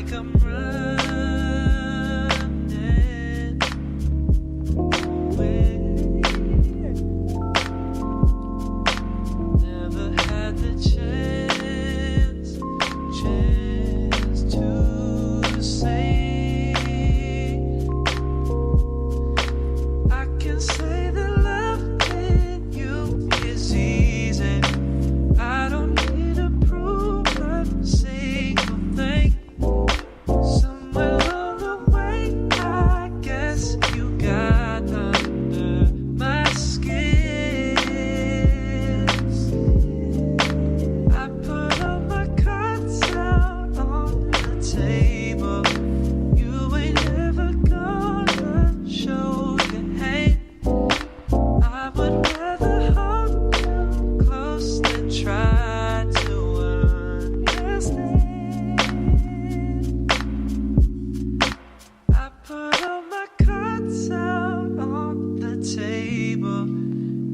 like I'm running away. Never had the chance to say I can say that loving you is easy. I don't need to prove a single thing. Somewhere along the way, I guess you got under my skin. I put all my cards out on the table. You ain't never gonna show your hand. I would rather hold you close than try to understand. I put all my cards out on the table.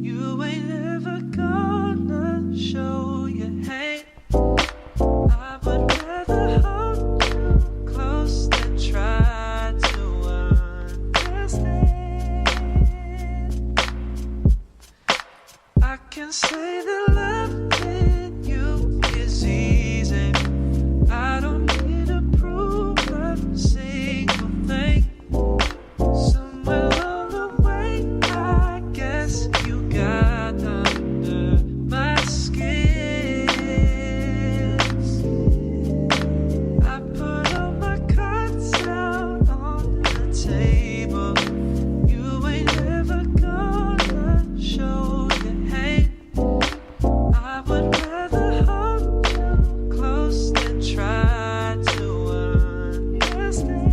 You ain't ever gonna show your hand. I would rather hold you close than try to understand. I can say that loving you is easy. I don't need to prove a single thing. Somewhere along the way, I guess you got under my skin. I put all my cards out on the table. You ain't never gonna show your hand. I would rather hold you close than try to understand.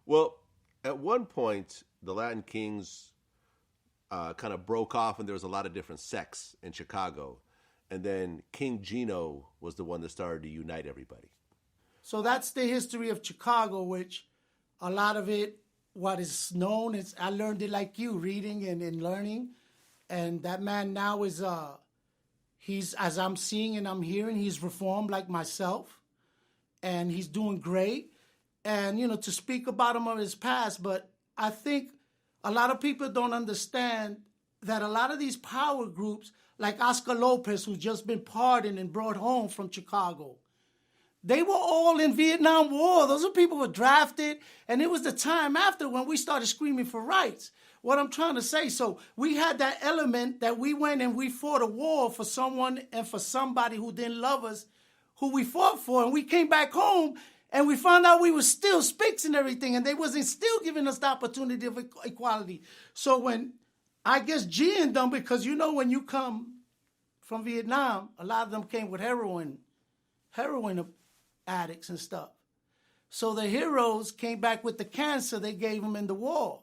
Well, at one point, the Latin Kings kind of broke off, and there was a lot of different sects in Chicago. And then King Gino was the one that started to unite everybody. So that's the history of Chicago, which a lot of it, what is known, is I learned it like you, reading and learning. And that man now is, he's, as I'm seeing and I'm hearing, he's reformed like myself. And he's doing great. And, you know, to speak about him of his past, but I think a lot of people don't understand that a lot of these power groups, like Oscar Lopez, who's just been pardoned and brought home from Chicago, they were all in Vietnam War. Those are people who were drafted, and it was the time after when we started screaming for rights. What I'm trying to say, so we had that element that we went and we fought a war for someone and for somebody who didn't love us, who we fought for, and we came back home and we found out we were still Spics and everything, and they wasn't still giving us the opportunity of equality. So when, I guess G and them, because you know when you come from Vietnam, a lot of them came with heroin addicts and stuff. So the heroes came back with the cancer they gave them in the war.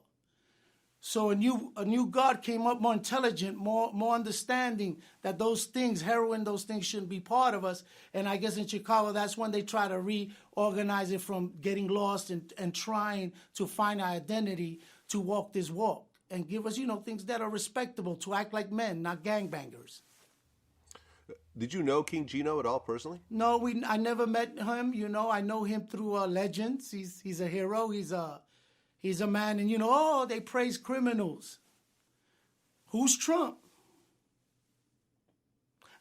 So a new God came up, more intelligent, more understanding that those things, heroin, those things shouldn't be part of us. And I guess in Chicago, that's when they try to reorganize it from getting lost and trying to find our identity to walk this walk and give us, you know, things that are respectable, to act like men, not gangbangers. Did you know King Gino at all personally? No, I never met him. You know, I know him through legends. He's a hero. He's a man, and you know, oh, they praise criminals. Who's Trump?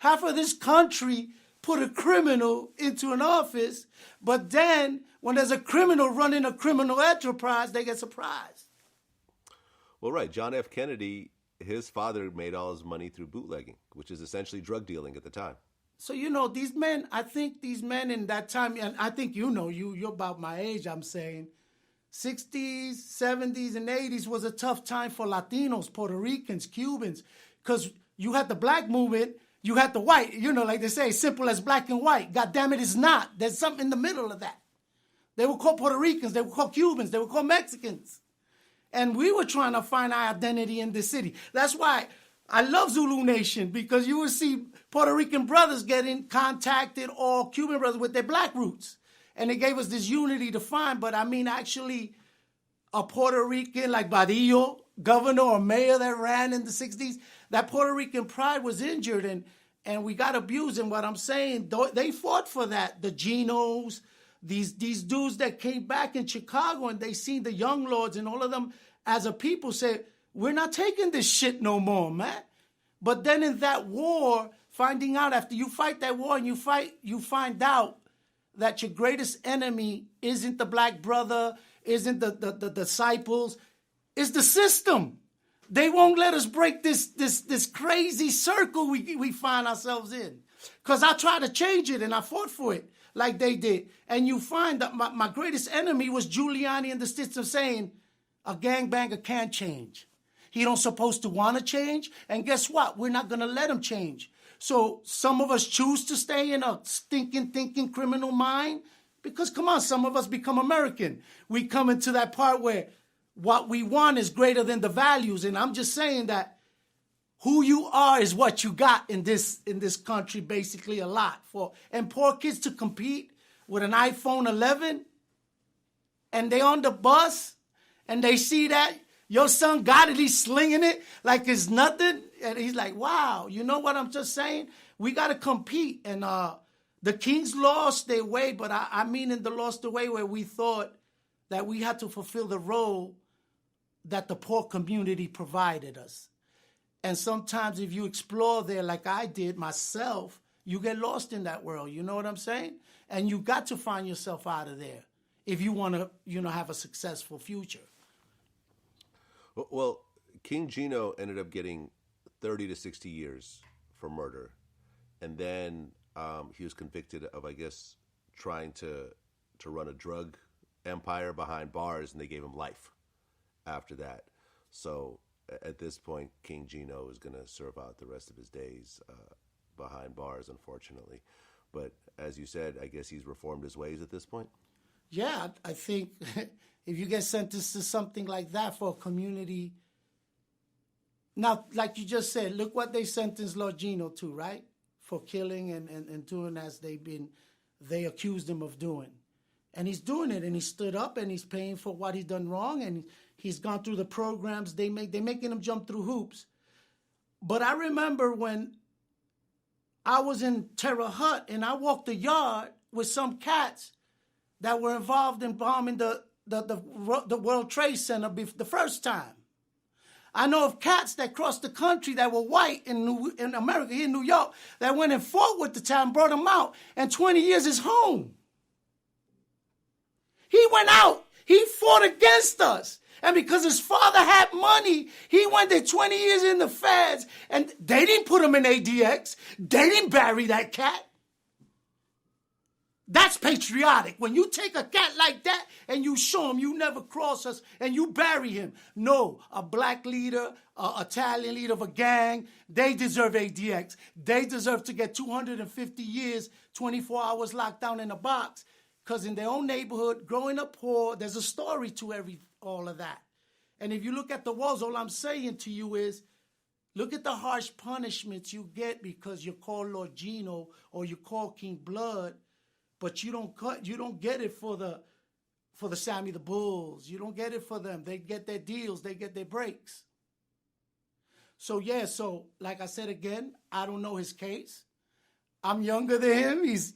Half of this country put a criminal into an office, but then when there's a criminal running a criminal enterprise, they get surprised. Well, right. John F. Kennedy, his father made all his money through bootlegging, which is essentially drug dealing at the time. So, you know, these men, I think these men in that time, and I think you know, you're about my age, I'm saying, 60s, 70s, and 80s was a tough time for Latinos, Puerto Ricans, Cubans, because you had the black movement, you had the white, you know, like they say, simple as black and white. God damn it, it's not. There's something in the middle of that. They were called Puerto Ricans, they were called Cubans, they were called Mexicans. And we were trying to find our identity in this city. That's why I love Zulu Nation, because you will see Puerto Rican brothers getting contacted, or Cuban brothers with their black roots. And it gave us this unity to find. But I mean, actually, a Puerto Rican like Badillo, governor or mayor that ran in the 60s, that Puerto Rican pride was injured and we got abused. And what I'm saying, they fought for that. The Genos, these dudes that came back in Chicago and they seen the Young Lords and all of them as a people say, we're not taking this shit no more, man. But then in that war, finding out after you fight that war and you find out that your greatest enemy isn't the black brother, isn't the disciples, it's the system. They won't let us break this crazy circle we find ourselves in. Because I tried to change it and I fought for it like they did. And you find that my greatest enemy was Giuliani and the system saying, a gangbanger can't change. He don't supposed to want to change. And guess what? We're not going to let him change. So some of us choose to stay in a stinking, thinking criminal mind. Because, come on, some of us become American. We come into that part where what we want is greater than the values. And I'm just saying that who you are is what you got in this country, basically a lot. And poor kids to compete with an iPhone 11 and they on the bus and they see that your son got it, he's slinging it like it's nothing. And he's like, wow, you know what I'm just saying? We got to compete. And the Kings lost their way, but I mean in the lost the way where we thought that we had to fulfill the role that the poor community provided us. And sometimes if you explore there like I did myself, you get lost in that world. You know what I'm saying? And you got to find yourself out of there if you want to, have a successful future. Well, King Gino ended up getting 30 to 60 years for murder. And then he was convicted of, I guess, trying to run a drug empire behind bars, and they gave him life after that. So at this point, King Gino is going to serve out the rest of his days behind bars, unfortunately. But as you said, I guess he's reformed his ways at this point? Yeah, I think if you get sentenced to something like that for a community. Now, like you just said, look what they sentenced Lord Gino to, right? For killing and doing as they accused him of doing. And he's doing it, and he stood up, and he's paying for what he's done wrong, and he's gone through the programs. They're making him jump through hoops. But I remember when I was in Terre Haute, and I walked the yard with some cats that were involved in bombing the World Trade Center the first time. I know of cats that crossed the country that were white in America, here in New York, that went and fought with the town, brought them out, and 20 years is home. He went out. He fought against us. And because his father had money, he went there 20 years in the feds, and they didn't put him in ADX. They didn't bury that cat. That's patriotic. When you take a cat like that and you show him you never cross us and you bury him. No, a black leader, an Italian leader of a gang, they deserve ADX. They deserve to get 250 years, 24 hours locked down in a box. Because in their own neighborhood, growing up poor, there's a story to all of that. And if you look at the walls, all I'm saying to you is, look at the harsh punishments you get because you're called Lord Gino or you call King Blood. But you don't get it for the Sammy the Bulls. You don't get it for them. They get their deals. They get their breaks. So like I said again, I don't know his case. I'm younger than him. He's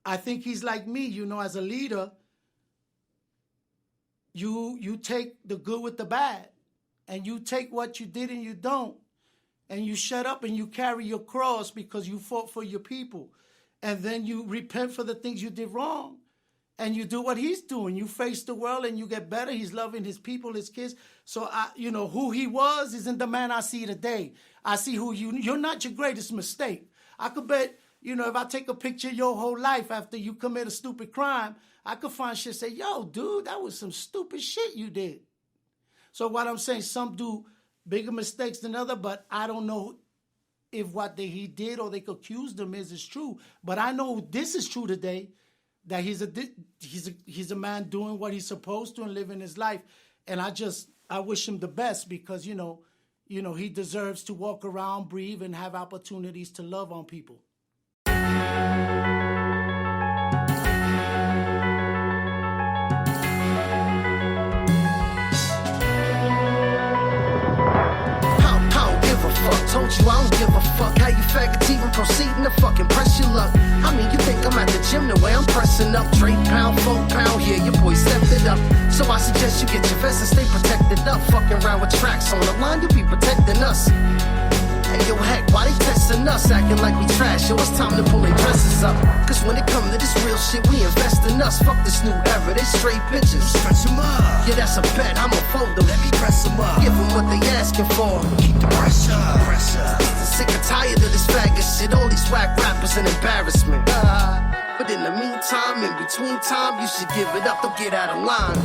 I think he's like me, as a leader. You take the good with the bad, and you take what you did and you don't. And you shut up and you carry your cross because you fought for your people. And then you repent for the things you did wrong. And you do what he's doing. You face the world and you get better. He's loving his people, his kids. So, who he was isn't the man I see today. I see who you're not your greatest mistake. I could bet, if I take a picture of your whole life after you commit a stupid crime, I could find shit say, yo, dude, that was some stupid shit you did. So what I'm saying, some do bigger mistakes than other, but I don't know if what he did or they accused him is true. But I know this is true today, that he's a man doing what he's supposed to and living his life. And I wish him the best because, he deserves to walk around, breathe, and have opportunities to love on people. proceeding to fucking press your luck. I mean, you think I'm at the gym the way I'm pressing up. Straight pound, 4 pound, yeah, your boy stepped it up. So I suggest you get your vest and stay protected up. Fucking around with tracks on the line, you be protecting us. Hey, yo, heck, why they testing us, acting like we trash? Yo, it's time to pull their dresses up. Cause when it come to this real shit, we invest in us. Fuck this new era, they straight bitches. Stretch them up. Yeah, that's a bet, I'ma fold them. Let me press them up. Give them what they asking for. Keep the pressure. Sick and tired of this faggot shit. All these whack rappers an embarrassment. But in the meantime, in between time, you should give it up, don't get out of line.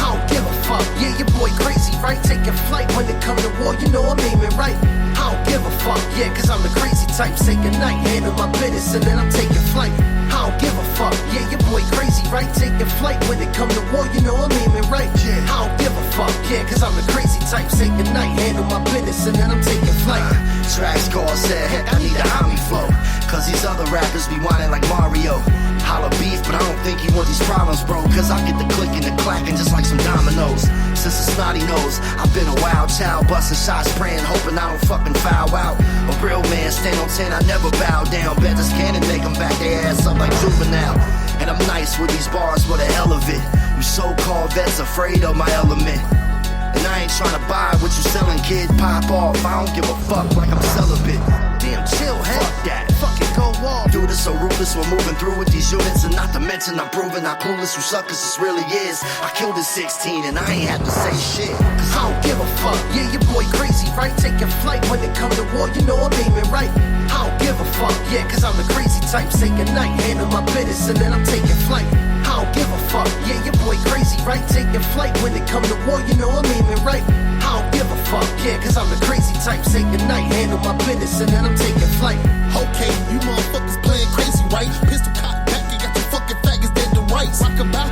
I don't give a fuck, yeah, your boy crazy, right? Taking flight when it come to war, you know I'm aiming right. I don't give a fuck, yeah, cause I'm the crazy type. Say goodnight, handle my business, and then I'm taking flight. I don't give a fuck, yeah, your boy crazy, right? Taking flight when it come to war, you know I'm aiming right. I don't give a fuck, yeah, cause I'm the crazy type. Say goodnight, handle my business, and then I'm taking flight. Trash call said, heck, I need a homie flow. Cause these other rappers be whining like Mario. Holla beef, but I don't think he want these problems, bro. Cause I get the clicking, the clacking just like some dominoes. Since a snotty nose, I've been a wild child, busting shots, praying, hoping I don't fucking foul out. A real man, stand on 10, I never bow down. Bet this cannon make them back their ass up like juvenile. And I'm nice with these bars for the hell of it. You so-called vets afraid of my element. And I ain't tryna buy what you selling, kid. Pop off, I don't give a fuck like I'm celibate. Damn, chill, head. Fuck that. Fucking go off. Do this so ruthless, we're moving through with these units. And not to mention, I'm proving how clueless you suckers this really is. I killed at 16 and I ain't had to say shit. Cause I don't give a fuck, yeah, your boy crazy, right? Taking flight when it come to war, you know I'm aiming right. I don't give a fuck, yeah, cause I'm the crazy type. Say goodnight, handle my business, and then I'm taking flight. I don't give a fuck, yeah, your boy crazy, right? Taking flight when it come to war, you know I'm aiming right. I don't give a fuck, yeah, cause I'm the crazy type. Say goodnight, handle my business, and then I'm taking flight. Okay, you motherfuckers playing crazy, right? Pistol cock back, you got your fucking faggots dead to rights. Rock about